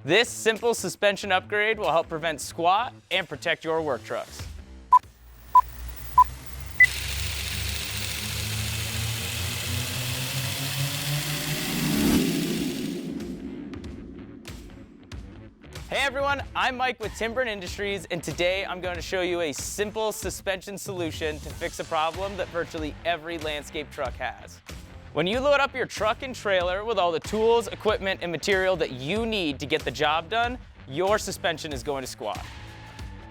This simple suspension upgrade will help prevent squat and protect your work trucks. Hey everyone, I'm Mike with Timbren Industries, and today I'm going to show you a simple suspension solution to fix a problem that virtually every landscape truck has. When you load up your truck and trailer with all the tools, equipment, and material that you need to get the job done, your suspension is going to squat.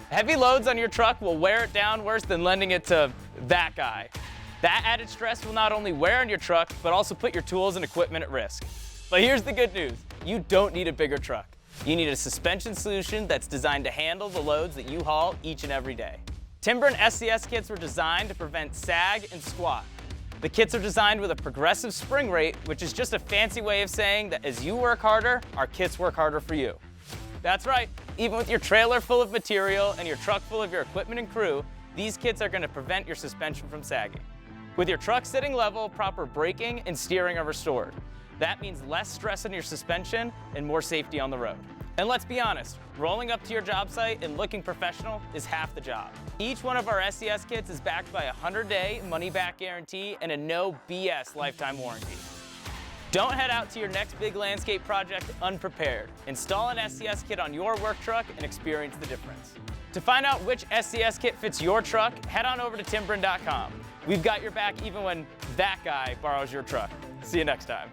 Heavy loads on your truck will wear it down worse than lending it to that guy. That added stress will not only wear on your truck, but also put your tools and equipment at risk. But here's the good news, you don't need a bigger truck. You need a suspension solution that's designed to handle the loads that you haul each and every day. Timbren SES kits were designed to prevent sag and squat. The kits are designed with a progressive spring rate, which is just a fancy way of saying that as you work harder, our kits work harder for you. That's right, even with your trailer full of material and your truck full of your equipment and crew, these kits are going to prevent your suspension from sagging. With your truck sitting level, proper braking and steering are restored. That means less stress on your suspension and more safety on the road. And let's be honest, rolling up to your job site and looking professional is half the job. Each one of our SES kits is backed by a 100-day money-back guarantee and a no BS lifetime warranty. Don't head out to your next big landscape project unprepared. Install an SES kit on your work truck and experience the difference. To find out which SES kit fits your truck, head on over to Timbren.com. We've got your back even when that guy borrows your truck. See you next time.